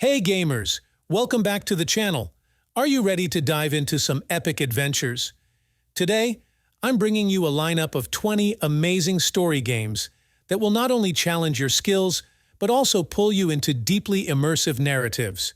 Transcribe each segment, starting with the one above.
Hey gamers, welcome back to the channel. Are you ready to dive into some epic adventures? Today, I'm bringing you a lineup of 20 amazing story games that will not only challenge your skills, but also pull you into deeply immersive narratives.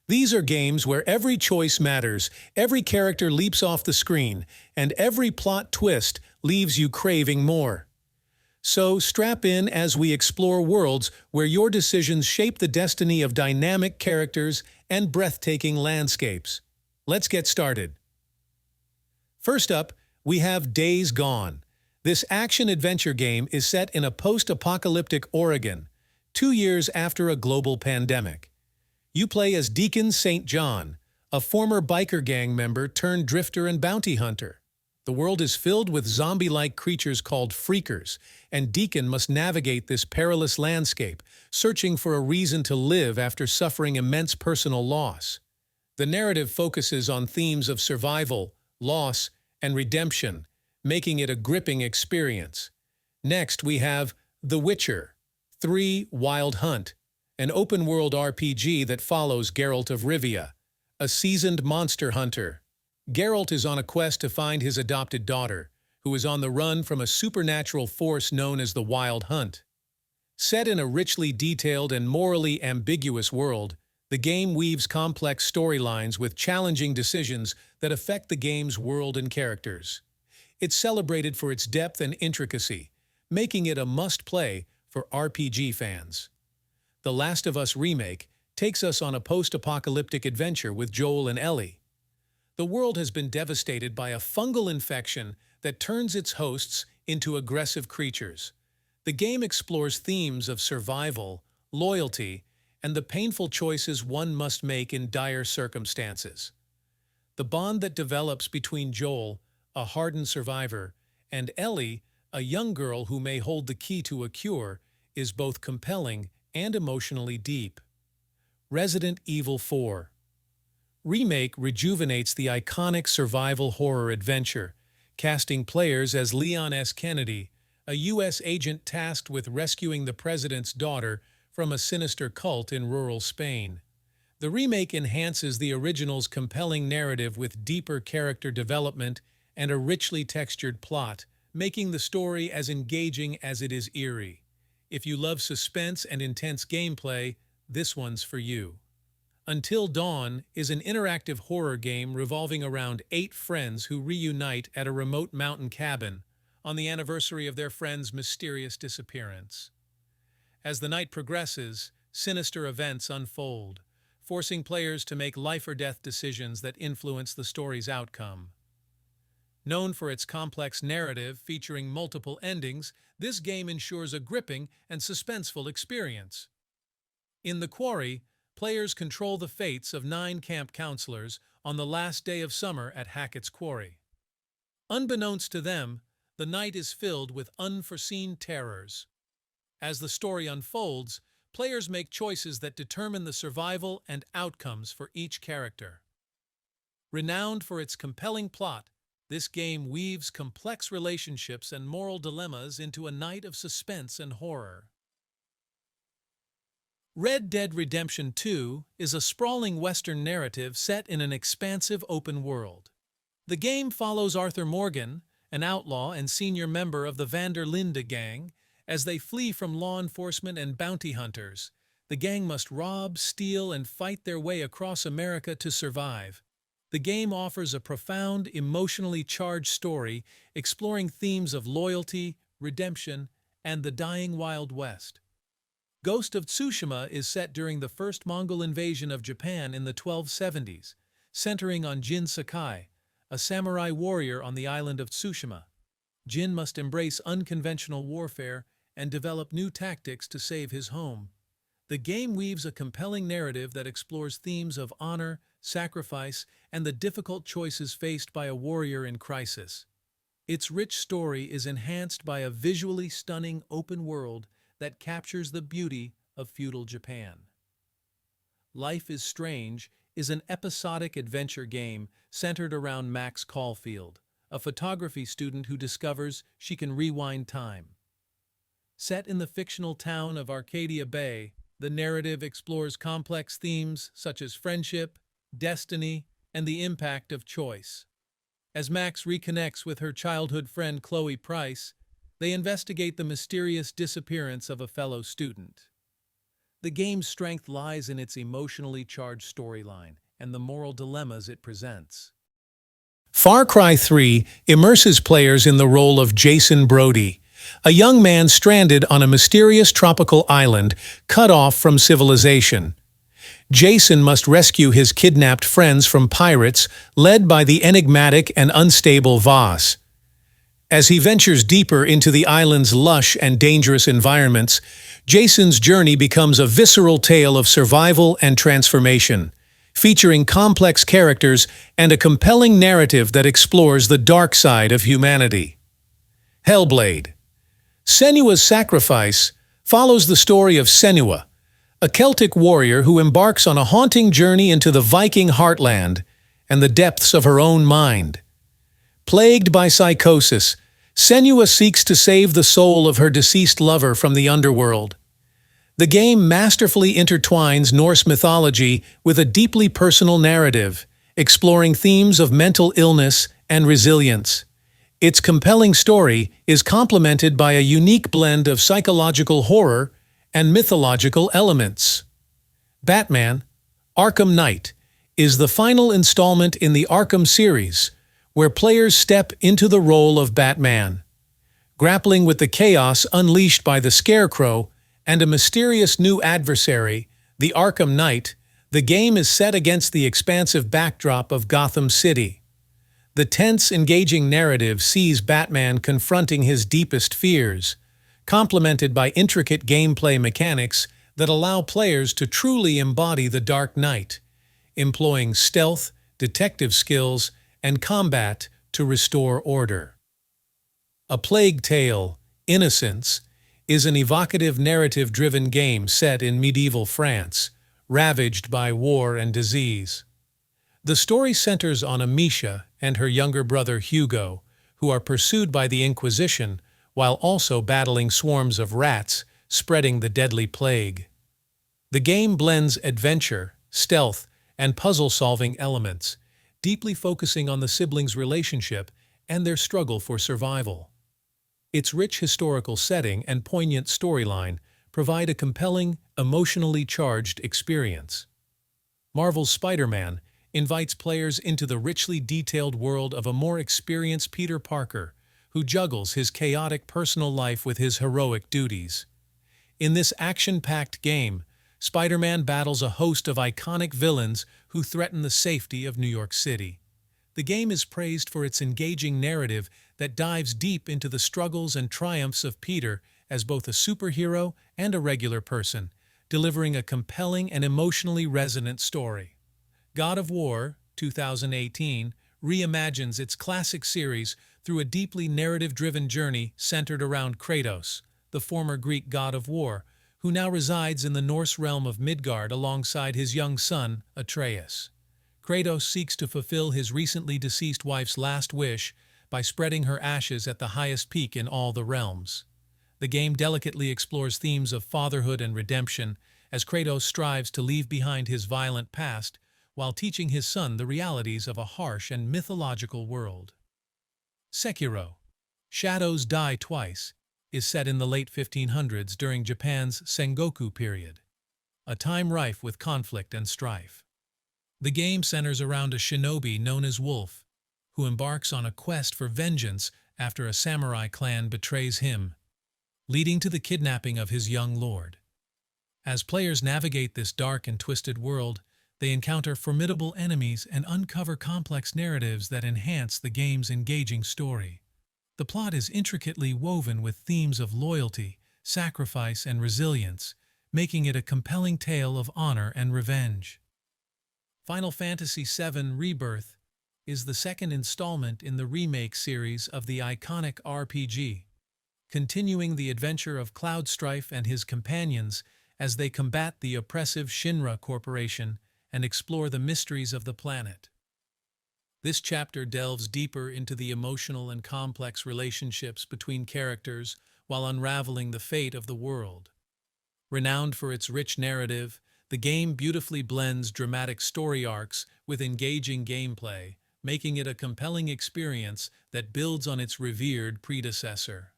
These are games where every choice matters, every character leaps off the screen, and every plot twist leaves you craving more. So strap in as we explore worlds where your decisions shape the destiny of dynamic characters and breathtaking landscapes. Let's get started. First up, we have Days Gone. This action-adventure game is set in a post-apocalyptic Oregon, 2 years after a global pandemic. You play as Deacon St. John, a former biker gang member turned drifter and bounty hunter. The world is filled with zombie-like creatures called freakers, and Deacon must navigate this perilous landscape, searching for a reason to live after suffering immense personal loss. The narrative focuses on themes of survival, loss, and redemption, making it a gripping experience. Next, we have The Witcher 3: Wild Hunt, an open-world RPG that follows Geralt of Rivia, a seasoned monster hunter. Geralt is on a quest to find his adopted daughter, who is on the run from a supernatural force known as the Wild Hunt. Set in a richly detailed and morally ambiguous world, the game weaves complex storylines with challenging decisions that affect the game's world and characters. It's celebrated for its depth and intricacy, making it a must-play for RPG fans. The Last of Us remake takes us on a post-apocalyptic adventure with Joel and Ellie. The world has been devastated by a fungal infection that turns its hosts into aggressive creatures. The game explores themes of survival, loyalty, and the painful choices one must make in dire circumstances. The bond that develops between Joel, a hardened survivor, and Ellie, a young girl who may hold the key to a cure, is both compelling and emotionally deep. Resident Evil 4 Remake rejuvenates the iconic survival horror adventure, casting players as Leon S. Kennedy, a U.S. agent tasked with rescuing the president's daughter from a sinister cult in rural Spain. The remake enhances the original's compelling narrative with deeper character development and a richly textured plot, making the story as engaging as it is eerie. If you love suspense and intense gameplay, this one's for you. Until Dawn is an interactive horror game revolving around 8 friends who reunite at a remote mountain cabin on the anniversary of their friend's mysterious disappearance. As the night progresses, sinister events unfold, forcing players to make life-or-death decisions that influence the story's outcome. Known for its complex narrative featuring multiple endings, this game ensures a gripping and suspenseful experience. In the Quarry, players control the fates of 9 camp counselors on the last day of summer at Hackett's Quarry. Unbeknownst to them, the night is filled with unforeseen terrors. As the story unfolds, players make choices that determine the survival and outcomes for each character. Renowned for its compelling plot, this game weaves complex relationships and moral dilemmas into a night of suspense and horror. Red Dead Redemption 2 is a sprawling Western narrative set in an expansive open world. The game follows Arthur Morgan, an outlaw and senior member of the Van der Linde gang, as they flee from law enforcement and bounty hunters. The gang must rob, steal, and fight their way across America to survive. The game offers a profound, emotionally charged story exploring themes of loyalty, redemption, and the dying Wild West. Ghost of Tsushima is set during the first Mongol invasion of Japan in the 1270s, centering on Jin Sakai, a samurai warrior on the island of Tsushima. Jin must embrace unconventional warfare and develop new tactics to save his home. The game weaves a compelling narrative that explores themes of honor, sacrifice, and the difficult choices faced by a warrior in crisis. Its rich story is enhanced by a visually stunning open world that captures the beauty of feudal Japan. Life is Strange is an episodic adventure game centered around Max Caulfield, a photography student who discovers she can rewind time. Set in the fictional town of Arcadia Bay, The narrative explores complex themes such as friendship, destiny, and the impact of choice. As Max reconnects with her childhood friend Chloe Price, they investigate the mysterious disappearance of a fellow student. The game's strength lies in its emotionally charged storyline and the moral dilemmas it presents. Far Cry 3 immerses players in the role of Jason Brody, a young man stranded on a mysterious tropical island cut off from civilization. Jason must rescue his kidnapped friends from pirates led by the enigmatic and unstable Voss. As he ventures deeper into the island's lush and dangerous environments, Jason's journey becomes a visceral tale of survival and transformation, featuring complex characters and a compelling narrative that explores the dark side of humanity. Hellblade. Senua's Sacrifice follows the story of Senua, a Celtic warrior who embarks on a haunting journey into the Viking heartland and the depths of her own mind. Plagued by psychosis, Senua seeks to save the soul of her deceased lover from the underworld. The game masterfully intertwines Norse mythology with a deeply personal narrative, exploring themes of mental illness and resilience. Its compelling story is complemented by a unique blend of psychological horror and mythological elements. Batman: Arkham Knight is the final installment in the Arkham series, where players step into the role of Batman. Grappling with the chaos unleashed by the Scarecrow and a mysterious new adversary, the Arkham Knight, the game is set against the expansive backdrop of Gotham City. The tense, engaging narrative sees Batman confronting his deepest fears, complemented by intricate gameplay mechanics that allow players to truly embody the Dark Knight, employing stealth, detective skills, and combat to restore order. A Plague Tale: Innocence is an evocative narrative-driven game set in medieval France, ravaged by war and disease. The story centers on Amisha and her younger brother Hugo, who are pursued by the Inquisition while also battling swarms of rats spreading the deadly plague. The game blends adventure, stealth, and puzzle-solving elements, deeply focusing on the siblings' relationship and their struggle for survival. Its rich historical setting and poignant storyline provide a compelling, emotionally charged experience. Marvel's Spiderman invites players into the richly detailed world of a more experienced Peter Parker, who juggles his chaotic personal life with his heroic duties. In this action-packed game, Spider-Man battles a host of iconic villains who threaten the safety of New York City. The game is praised for its engaging narrative that dives deep into the struggles and triumphs of Peter as both a superhero and a regular person, delivering a compelling and emotionally resonant story. God of War 2018 reimagines its classic series through a deeply narrative-driven journey centered around Kratos, the former Greek god of war, who now resides in the Norse realm of Midgard alongside his young son, Atreus. Kratos seeks to fulfill his recently deceased wife's last wish by spreading her ashes at the highest peak in all the realms. The game delicately explores themes of fatherhood and redemption as Kratos strives to leave behind his violent past while teaching his son the realities of a harsh and mythological world. Sekiro: Shadows Die Twice is set in the late 1500s during Japan's Sengoku period, a time rife with conflict and strife. The game centers around a shinobi known as Wolf, who embarks on a quest for vengeance after a samurai clan betrays him, leading to the kidnapping of his young lord. As players navigate this dark and twisted world, they encounter formidable enemies and uncover complex narratives that enhance the game's engaging story. The plot is intricately woven with themes of loyalty, sacrifice, and resilience, making it a compelling tale of honor and revenge. Final Fantasy VII Rebirth is the second installment in the remake series of the iconic RPG, continuing the adventure of Cloud Strife and his companions as they combat the oppressive Shinra Corporation and explore the mysteries of the planet. This chapter delves deeper into the emotional and complex relationships between characters while unraveling the fate of the world. Renowned for its rich narrative, the game beautifully blends dramatic story arcs with engaging gameplay, making it a compelling experience that builds on its revered predecessor.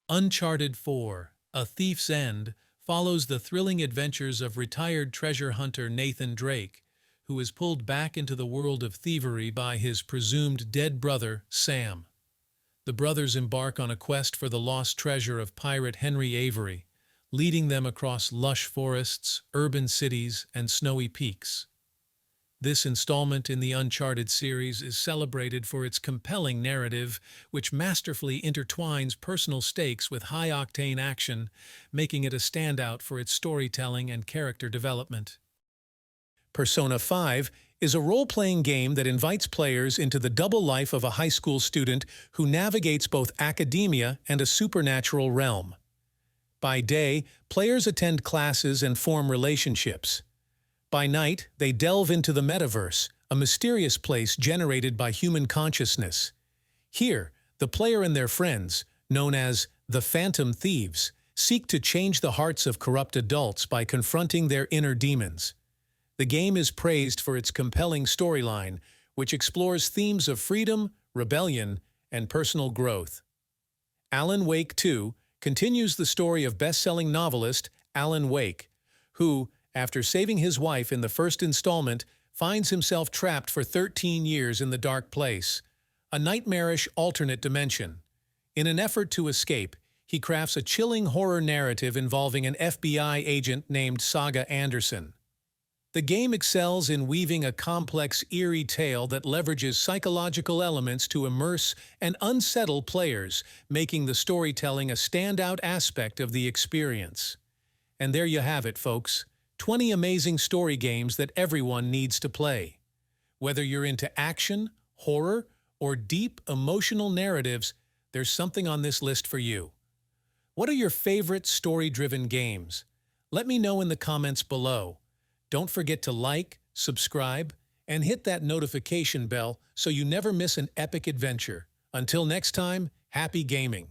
Uncharted 4: A Thief's End follows the thrilling adventures of retired treasure hunter Nathan Drake, who is pulled back into the world of thievery by his presumed dead brother, Sam. The brothers embark on a quest for the lost treasure of pirate Henry Avery, leading them across lush forests, urban cities, and snowy peaks. This installment in the Uncharted series is celebrated for its compelling narrative, which masterfully intertwines personal stakes with high-octane action, making it a standout for its storytelling and character development. Persona 5 is a role-playing game that invites players into the double life of a high school student who navigates both academia and a supernatural realm. By day, players attend classes and form relationships. By night, they delve into the metaverse, a mysterious place generated by human consciousness. Here, the player and their friends, known as the Phantom Thieves, seek to change the hearts of corrupt adults by confronting their inner demons. The game is praised for its compelling storyline, which explores themes of freedom, rebellion, and personal growth. Alan Wake 2 continues the story of best-selling novelist Alan Wake, who, after saving his wife in the first installment, finds himself trapped for 13 years in the Dark Place, a nightmarish alternate dimension. In an effort to escape, he crafts a chilling horror narrative involving an FBI agent named Saga Anderson. The game excels in weaving a complex, eerie tale that leverages psychological elements to immerse and unsettle players, making the storytelling a standout aspect of the experience. And there you have it, folks. 20 amazing story games that everyone needs to play. Whether you're into action, horror, or deep, emotional narratives, there's something on this list for you. What are your favorite story-driven games? Let me know in the comments below. Don't forget to like, subscribe, and hit that notification bell so you never miss an epic adventure. Until next time, happy gaming!